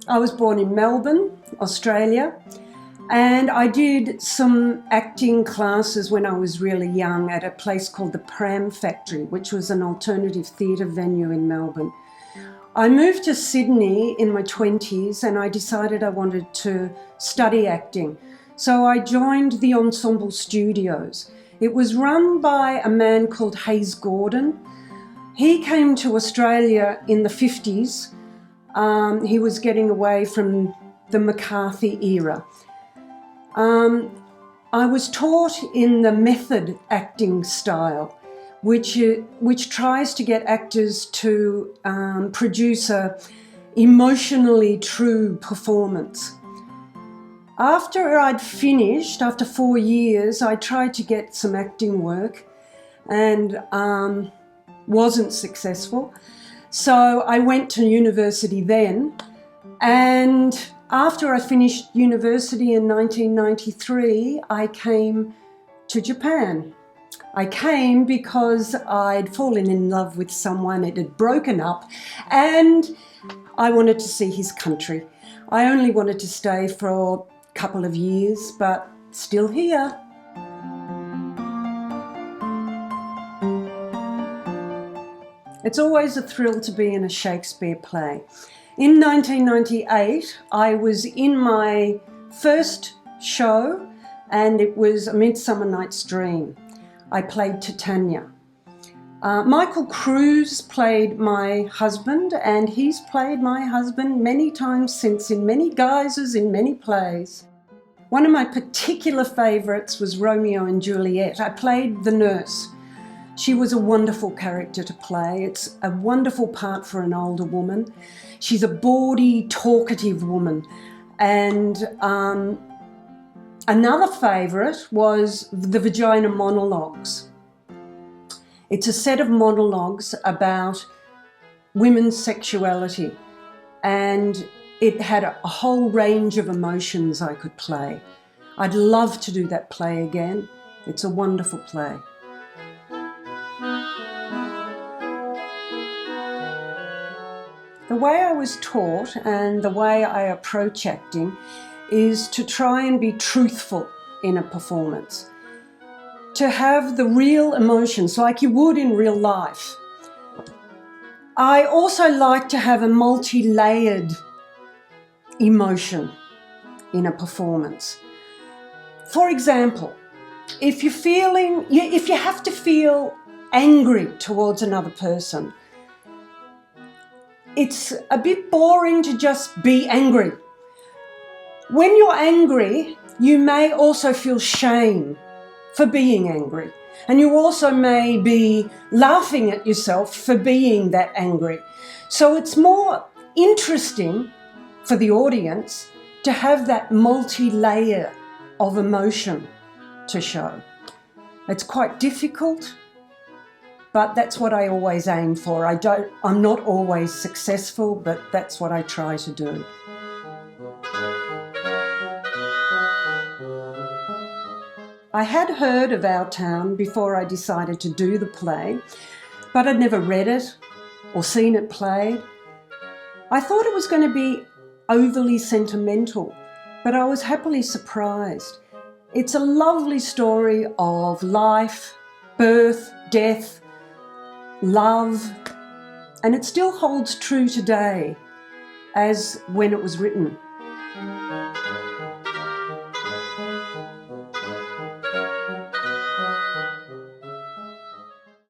I was born in Melbourne, Australia, and I did some acting classes when I was really young at a place called the Pram Factory, which was an alternative theatre venue in Melbourne. I moved to Sydney in my 20s and I decided I wanted to study acting. So I joined the Ensemble Studios. It was run by a man called Hayes Gordon. He came to Australia in the 50s. He was getting away from the McCarthy era. I was taught in the method acting style, which tries to get actors to produce a emotionally true performance. After I'd finished, after 4 years, I tried to get some acting work and wasn't successful. So I went to university then, and after I finished university in 1993, I came to Japan. I came because I'd fallen in love with someone, it had broken up, and I wanted to see his country. I only wanted to stay for a couple of years, but still here. It's always a thrill to be in a Shakespeare play. In 1998, I was in my first show, and it was A Midsummer Night's Dream. I played Titania. Michael Cruz played my husband, and he's played my husband many times since in many guises, in many plays. One of my particular favourites was Romeo and Juliet. I played the nurse. She was a wonderful character to play. It's a wonderful part for an older woman. She's a bawdy, talkative woman. And another favourite was the Vagina Monologues. It's a set of monologues about women's sexuality, and it had a whole range of emotions I could play. I'd love to do that play again. It's a wonderful play. The way I was taught and the way I approach acting is to try and be truthful in a performance. To have the real emotions like you would in real life. I also like to have a multi-layered emotion in a performance. For example, if you have to feel angry towards another person, it's a bit boring to just be angry. When you're angry, you may also feel shame for being angry. And you also may be laughing at yourself for being that angry. So it's more interesting for the audience to have that multi-layer of emotion to show. It's quite difficult, but that's what I always aim for. I'm not always successful, but that's what I try to do. I had heard of Our Town before I decided to do the play, but I'd never read it or seen it played. I thought it was going to be overly sentimental, but I was happily surprised. It's a lovely story of life, birth, death, love, and it still holds true today as when it was written.